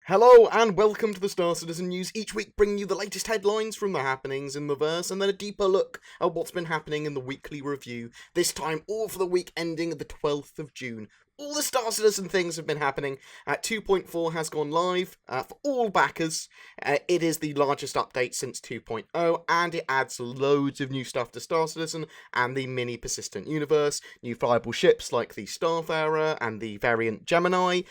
Hello and welcome to the Star Citizen News, each week bringing you the latest headlines from the happenings in the verse and then a deeper look at what's been happening in the weekly review, this time all for the week ending the 12th of June. All the Star Citizen things have been happening. 2.4 has gone live for all backers. It is the largest update since 2.0 and it adds loads of new stuff to Star Citizen and the mini persistent universe. New flyable ships like the Starfarer and the variant Gemini.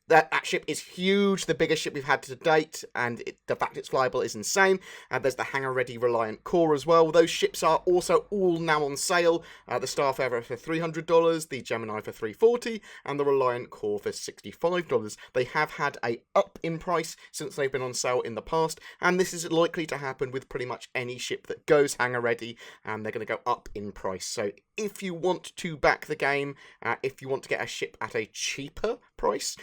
That ship is huge, the biggest ship we've had to date, and the fact it's flyable is insane. There's the hangar-ready Reliant core as well. Those ships are also all now on sale. The Starfarer for $300, the Gemini for $340, and the Reliant core for $65. They have had a up in price since they've been on sale in the past, and this is likely to happen with pretty much any ship that goes hangar-ready, and they're going to go up in price. So if you want to back the game, if you want to get a ship at a cheaper price,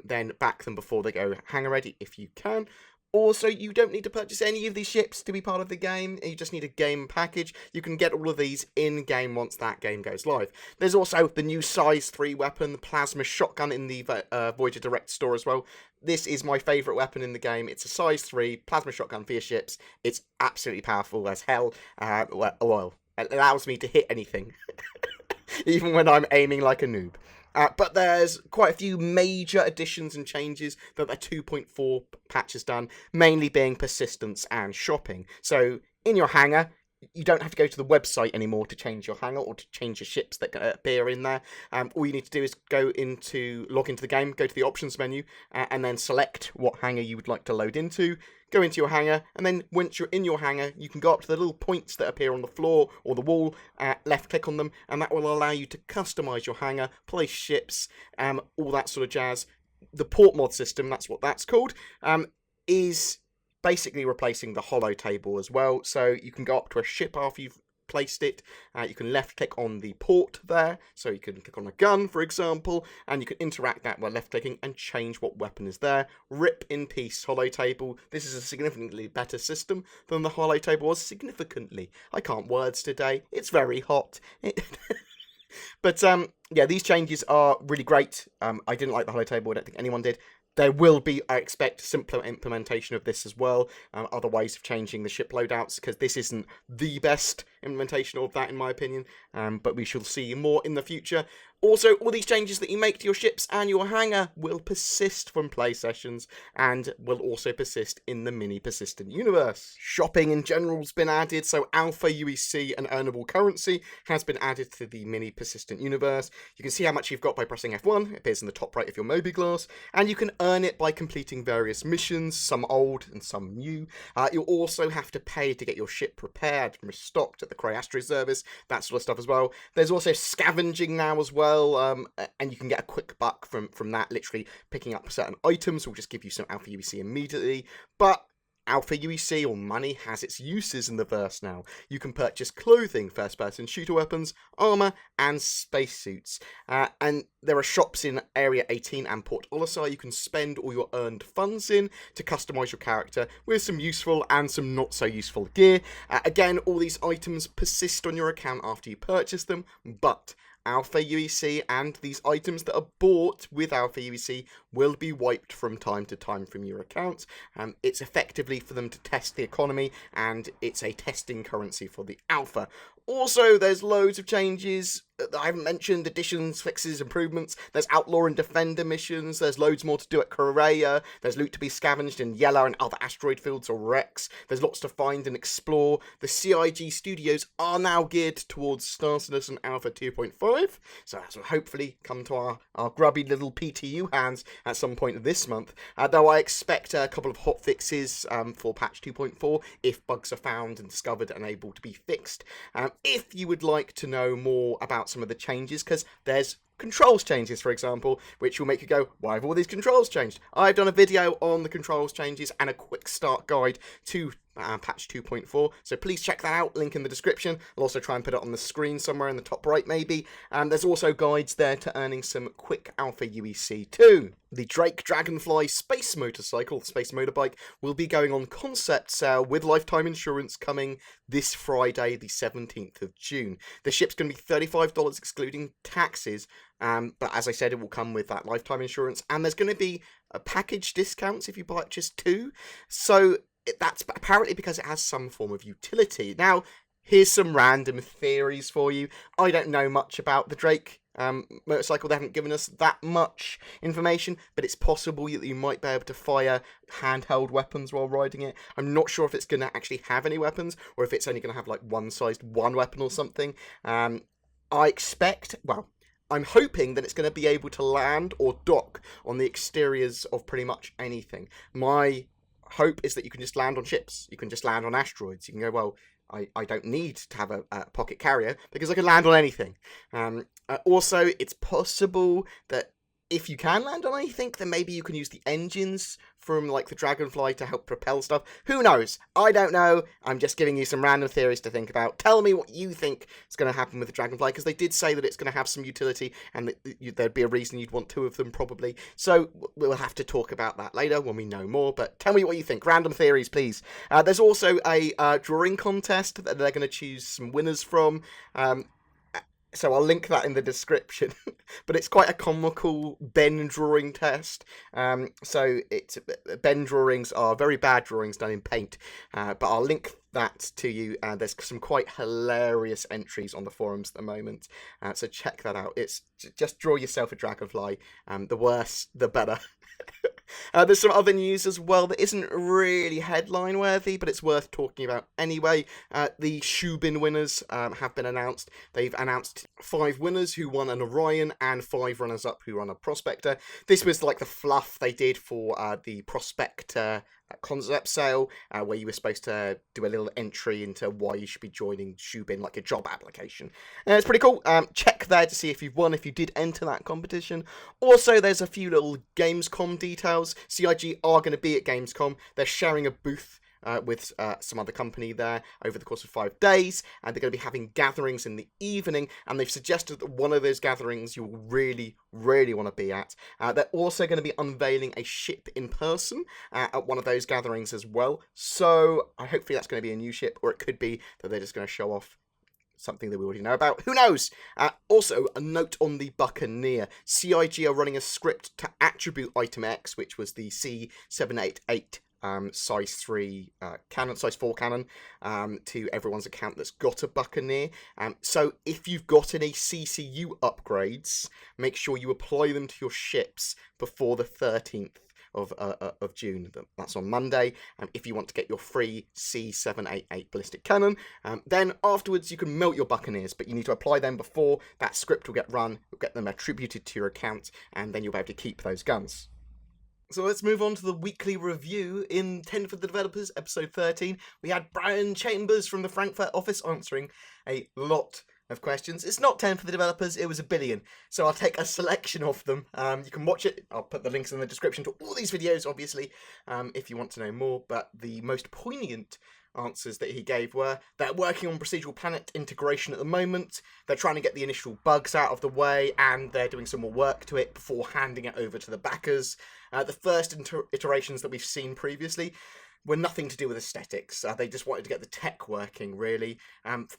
then back them before they go hangar ready if you can. Also, you don't need to purchase any of these ships to be part of the game. You just need a game package. You can get all of these in-game once that game goes live. There's also the new Size 3 weapon, the Plasma Shotgun in the Voyager Direct store as well. This is my favourite weapon in the game. It's a Size 3 Plasma Shotgun for your ships. It's absolutely powerful as hell. Well, it allows me to hit anything, even when I'm aiming like a noob. But there's quite a few major additions and changes that the 2.4 patch has done, mainly being persistence and shopping. So in your hangar, you don't have to go to the website anymore to change your hangar or to change your ships that appear in there. All you need to do is log into the game, go to the options menu, and then select what hangar you would like to load into. Go into your hangar, and then once you're in your hangar, you can go up to the little points that appear on the floor or the wall, left click on them, and that will allow you to customize your hangar, place ships, all that sort of jazz. The port mod system, that's what that's called, is basically replacing the holo table as well. So you can go up to a ship after you've placed it. You can left click on the port there, so you can click on a gun, for example, and you can interact that by left clicking and change what weapon is there. Rip in peace, holo table. This is a significantly better system than the holo table was. Significantly. I can't words today. It's very hot. But yeah, these changes are really great. I didn't like the holo table. I don't think anyone did. There will be, I expect, simpler implementation of this as well, other ways of changing the ship loadouts, because this isn't the best implementation of that in my opinion, but we shall see more in the future. Also, all these changes that you make to your ships and your hangar will persist from play sessions, and will also persist in the mini persistent universe. Shopping in general has been added, so Alpha UEC and earnable currency has been added to the mini persistent universe. You can see how much you've got by pressing F1, it appears in the top right of your Moby glass, and you can earn it by completing various missions, some old and some new. You'll also have to pay to get your ship repaired and restocked at the Cryastro service, that sort of stuff as well. There's also scavenging now as well, and you can get a quick buck from that, literally picking up certain items will just give you some Alpha UEC immediately. But Alpha UEC, or money, has its uses in the verse now. You can purchase clothing, first-person shooter weapons, armor, and spacesuits. And there are shops in Area 18 and Port Olisar you can spend all your earned funds in to customize your character with some useful and some not-so-useful gear. Again, all these items persist on your account after you purchase them, but Alpha UEC and these items that are bought with Alpha UEC will be wiped from time to time from your account. It's effectively for them to test the economy, and it's a testing currency for the Alpha. Also, there's loads of changes that I haven't mentioned, additions, fixes, improvements. There's Outlaw and Defender missions, there's loads more to do at Correa, there's loot to be scavenged in Yellow and other asteroid fields or wrecks, there's lots to find and explore. The CIG studios are now geared towards Star Citizen Alpha 2.5, so that will hopefully come to our grubby little PTU hands at some point this month, though I expect a couple of hot fixes for patch 2.4 if bugs are found and discovered and able to be fixed. If you would like to know more about some of the changes, because there's controls changes, for example, which will make you go, why have all these controls changed? I've done a video on the controls changes and a quick start guide to patch 2.4. So please check that out, link in the description. I'll also try and put it on the screen somewhere in the top right maybe. There's also guides there to earning some quick alpha UEC too. The Drake Dragonfly space motorcycle, space motorbike, will be going on concept sale with lifetime insurance coming this Friday, the 17th of June. The ship's going to be $35 excluding taxes, but as I said, it will come with that lifetime insurance, and there's going to be a package discounts if you buy just 2. So that's apparently because it has some form of utility. Now, here's some random theories for you. I don't know much about the Drake motorcycle. They haven't given us that much information, but it's possible that you might be able to fire handheld weapons while riding it. I'm not sure if it's going to actually have any weapons, or if it's only going to have like one weapon or something. I expect, well, I'm hoping that it's going to be able to land or dock on the exteriors of pretty much anything. My hope is that you can just land on ships. You can just land on asteroids. You can go, well, I don't need to have a pocket carrier because I can land on anything. Also, it's possible that if you can land on anything, then maybe you can use the engines from like the Dragonfly to help propel stuff. Who knows? I don't know. I'm just giving you some random theories to think about. Tell me what you think is going to happen with the Dragonfly, because they did say that it's going to have some utility and that there'd be a reason you'd want 2 of them probably. So we'll have to talk about that later when we know more, but tell me what you think. Random theories, please. There's also a drawing contest that they're going to choose some winners from. So I'll link that in the description. But it's quite a comical Ben drawing test. So Ben drawings are very bad drawings done in paint. But I'll link that to you. There's some quite hilarious entries on the forums at the moment. So check that out. It's just draw yourself a dragonfly. The worse, the better. There's some other news as well that isn't really headline worthy, but it's worth talking about anyway. The Shubin winners have been announced. They've announced 5 winners who won an Orion and 5 runners-up who won a Prospector. This was like the fluff they did for the Prospector concept sale, where you were supposed to do a little entry into why you should be joining Shubin, like a job application. It's pretty cool. Check there to see if you've won, if you did enter that competition. Also, there's a few little Gamescom details. CIG are going to be at Gamescom. They're sharing a booth with some other company there over the course of 5 days, and they're going to be having gatherings in the evening, and they've suggested that one of those gatherings you'll really want to be at. They're also going to be unveiling a ship in person at one of those gatherings as well, so hopefully that's going to be a new ship, or it could be that they're just going to show off something that we already know about. Who knows? Also, a note on the Buccaneer. CIG are running a script to attribute item X, which was the C788 size 3 cannon, size 4 cannon, to everyone's account that's got a Buccaneer. So if you've got any CCU upgrades, make sure you apply them to your ships before the 13th of June. That's on Monday. If you want to get your free C788 ballistic cannon, then afterwards you can melt your Buccaneers, but you need to apply them before that script will get run. You'll get them attributed to your account, and then you'll be able to keep those guns. So let's move on to the weekly review. In 10 for the Developers, episode 13, we had Brian Chambers from the Frankfurt office answering a lot of questions. It's not 10 for the Developers, it was a billion. So I'll take a selection of them. You can watch it. I'll put the links in the description to all these videos, obviously, if you want to know more. But the most poignant answers that he gave were: they're working on procedural planet integration at the moment, they're trying to get the initial bugs out of the way, and they're doing some more work to it before handing it over to the backers. The first iterations that we've seen previously were nothing to do with aesthetics. They just wanted to get the tech working, really.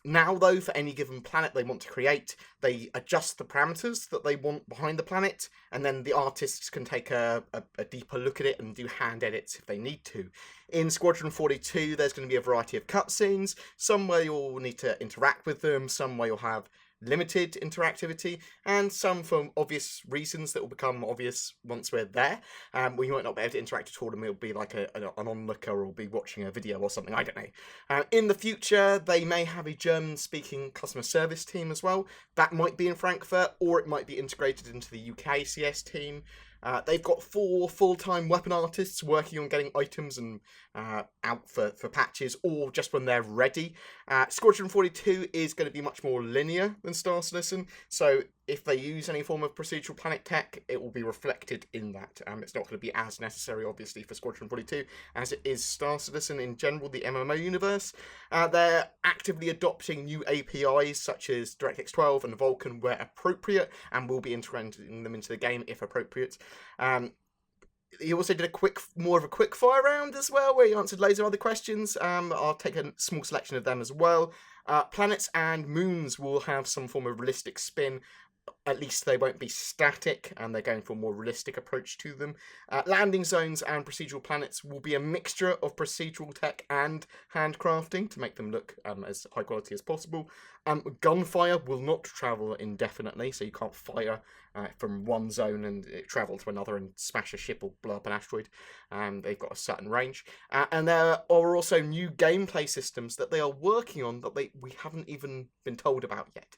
Now, though, for any given planet they want to create, they adjust the parameters that they want behind the planet, and then the artists can take a deeper look at it and do hand edits if they need to. In Squadron 42, there's going to be a variety of cutscenes, some where you'll need to interact with them, some where you'll have limited interactivity, and some for obvious reasons that will become obvious once we're there. We might not be able to interact at all, and we'll be like an onlooker, or be watching a video or something, I don't know. In the future, they may have a German-speaking customer service team as well. That might be in Frankfurt, or it might be integrated into the UK CS team. They've got 4 full-time weapon artists working on getting items and out for patches, or just when they're ready. Squadron 42 is going to be much more linear than Star Citizen, so if they use any form of procedural planet tech, it will be reflected in that. It's not going to be as necessary, obviously, for Squadron 42 as it is Star Citizen in general, the MMO universe. They're actively adopting new APIs such as DirectX 12 and Vulkan where appropriate, and will be integrating them into the game if appropriate. He also did more of a quick fire round as well, where he answered loads of other questions. I'll take a small selection of them as well. Planets and moons will have some form of realistic spin. At least they won't be static, and they're going for a more realistic approach to them. Landing zones and procedural planets will be a mixture of procedural tech and handcrafting to make them look as high quality as possible. Gunfire will not travel indefinitely, so you can't fire from one zone and travel to another and smash a ship or blow up an asteroid. They've got a certain range. And there are also new gameplay systems that they are working on that we haven't even been told about yet.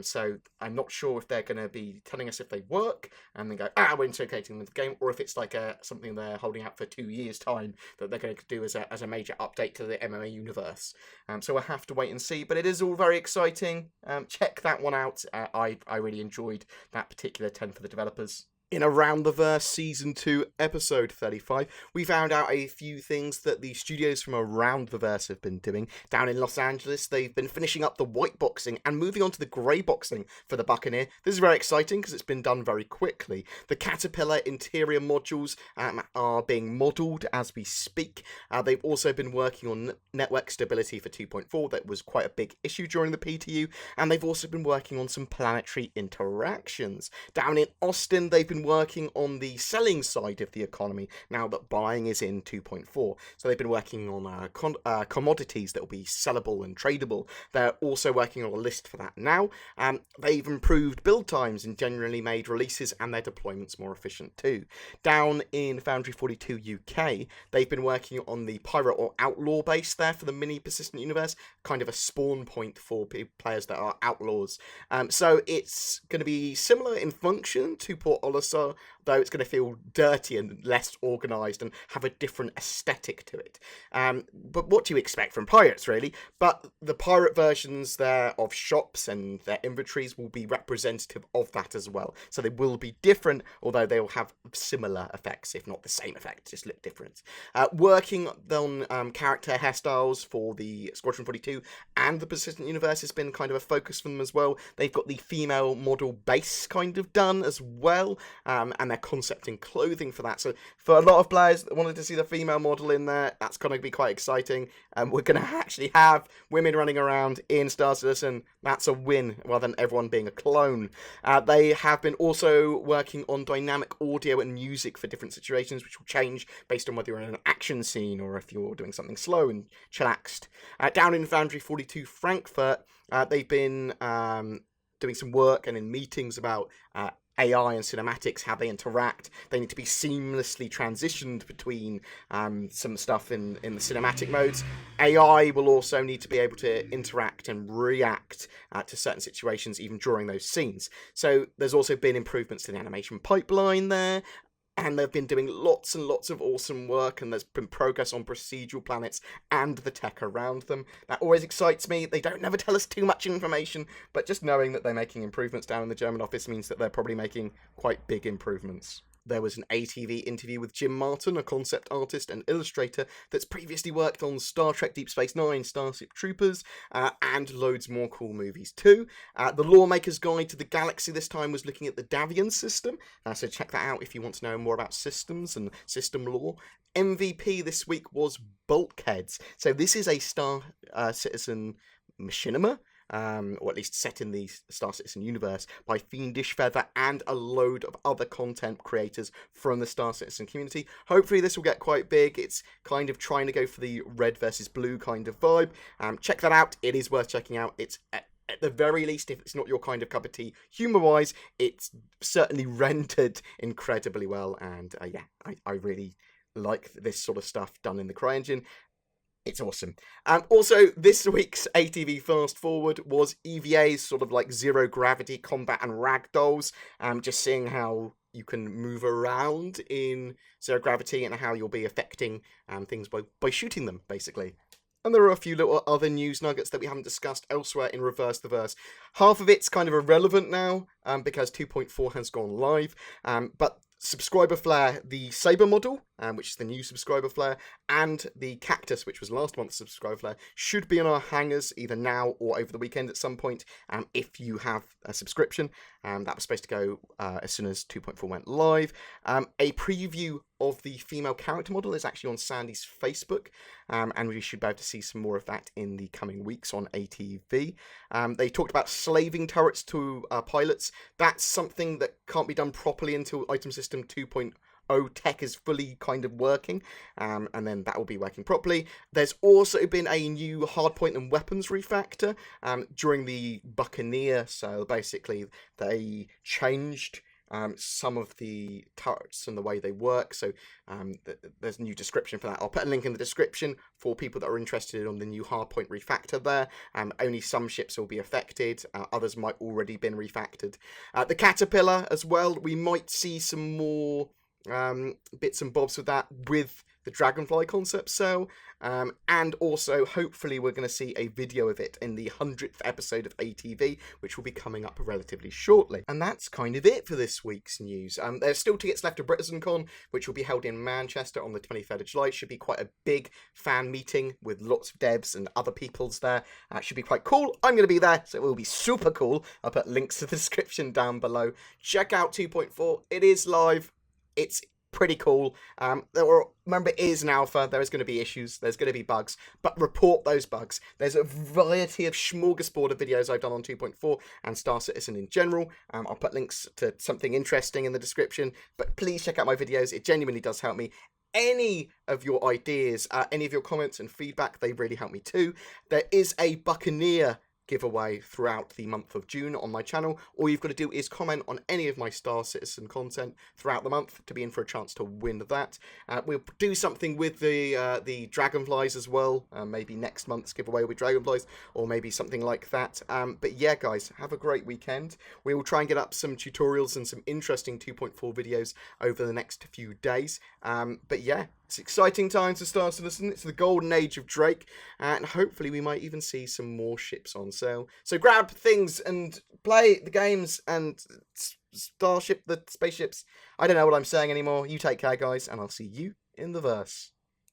So I'm not sure if they're going to be telling us if they work and then go, we're integrating them with the game, or if it's like something they're holding out for 2 years' time that they're going to do as a major update to the MMA universe. So we'll have to wait and see, but it is all very exciting. Check that one out. I really enjoyed that particular 10 for the developers. In Around the Verse Season 2, Episode 35, we found out a few things that the studios from Around the Verse have been doing. Down in Los Angeles, they've been finishing up the white boxing and moving on to the grey boxing for the Buccaneer. This is very exciting because it's been done very quickly. The Caterpillar interior modules are being modelled as we speak. They've also been working on network stability for 2.4. That was quite a big issue during the PTU. And they've also been working on some planetary interactions. Down in Austin, they've been working on the selling side of the economy now that buying is in 2.4. So they've been working on commodities that will be sellable and tradable. They're also working on a list for that now. They've improved build times and generally made releases and their deployments more efficient too. Down in Foundry 42 UK, they've been working on the pirate or outlaw base there for the mini persistent universe, kind of a spawn point for players that are outlaws. So it's going to be similar in function to Port Olisar, though it's going to feel dirty and less organised and have a different aesthetic to it. But what do you expect from pirates, really? But the pirate versions there of shops and their inventories will be representative of that as well. So they will be different, although they will have similar effects, if not the same effect, just look different. Working on character hairstyles for the Squadron 42 and the Persistent Universe has been kind of a focus for them as well. They've got the female model base kind of done as well. And they're concepting clothing for that. So for a lot of players that wanted to see the female model in there, that's going to be quite exciting. We're going to actually have women running around in Star Citizen. That's a win, rather than everyone being a clone. They have been also working on dynamic audio and music for different situations, which will change based on whether you're in an action scene or if you're doing something slow and chillaxed. Down in Foundry 42 Frankfurt, they've been doing some work and in meetings about AI and cinematics, how they interact. They need to be seamlessly transitioned between some stuff in the cinematic modes. AI will also need to be able to interact and react to certain situations even during those scenes. So there's also been improvements to the animation pipeline there. And they've been doing lots and lots of awesome work, and there's been progress on procedural planets and the tech around them. That always excites me. They don't never tell us too much information, but just knowing that they're making improvements down in the German office means that they're probably making quite big improvements. There was an ATV interview with Jim Martin, a concept artist and illustrator that's previously worked on Star Trek Deep Space Nine, Starship Troopers, and loads more cool movies too. The Lawmaker's Guide to the Galaxy this time was looking at the Davian system, so check that out if you want to know more about systems and system lore. MVP this week was Bulkheads. So this is a Star Citizen machinima, or at least set in the Star Citizen universe, by Fiendish Feather and a load of other content creators from the Star Citizen community. Hopefully this will get quite big. It's kind of trying to go for the red versus blue kind of vibe. Check that out. It is worth checking out. It's at the very least, if it's not your kind of cup of tea, humour-wise, it's certainly rendered incredibly well. And I really like this sort of stuff done in the CryEngine. It's awesome. Also, this week's ATV Fast Forward was EVA's sort of like zero gravity combat and ragdolls. Just seeing how you can move around in zero gravity and how you'll be affecting things by shooting them, basically. And there are a few little other news nuggets that we haven't discussed elsewhere in Reverse the Verse. Half of it's kind of irrelevant now, because 2.4 has gone live, but Subscriber Flare, the Saber model, which is the new Subscriber Flare, and the Cactus, which was last month's Subscriber Flare, should be in our hangars either now or over the weekend at some point, if you have a subscription. That was supposed to go as soon as 2.4 went live. A preview of the female character model is actually on Sandy's Facebook, and we should be able to see some more of that in the coming weeks on ATV. They talked about slaving turrets to pilots. That's something that can't be done properly until Item System 2.0 tech is fully kind of working, and then that will be working properly. There's also been a new hardpoint and weapons refactor during the Buccaneer, so basically they changed some of the turrets and the way they work, so there's a new description for that. I'll put a link in the description for people that are interested on the new hardpoint refactor there. Only some ships will be affected, others might already been refactored. The Caterpillar as well, we might see some more bits and bobs with that with the Dragonfly concept cell, and also hopefully we're going to see a video of it in the 100th episode of ATV, which will be coming up relatively shortly. And that's kind of it for this week's news. There's still tickets left to BritainCon, which will be held in Manchester on the 23rd of July. It should be quite a big fan meeting with lots of devs and other peoples there. Should be quite cool. I'm going to be there, so it will be super cool. I'll put links to the description down below. Check out 2.4. It is live. It's pretty cool. Remember, it is an alpha. There is going to be issues. There's going to be bugs. But report those bugs. There's a variety of smorgasbord of videos I've done on 2.4 and Star Citizen in general. I'll put links to something interesting in the description. But please check out my videos. It genuinely does help me. Any of your ideas, any of your comments and feedback, they really help me too. There is a Buccaneer giveaway throughout the month of June on my channel. All you've got to do is comment on any of my Star Citizen content throughout the month to be in for a chance to win that. We'll do something with the Dragonflies as well. Maybe next month's giveaway with Dragonflies, or maybe something like that. But yeah, guys, have a great weekend. We will try and get up some tutorials and some interesting 2.4 videos over the next few days. But yeah, it's exciting times for Star Citizen. It's the golden age of Drake, and hopefully we might even see some more ships on sale. So grab things and play the games and the spaceships. I don't know what I'm saying anymore. You take care, guys, and I'll see you in the verse.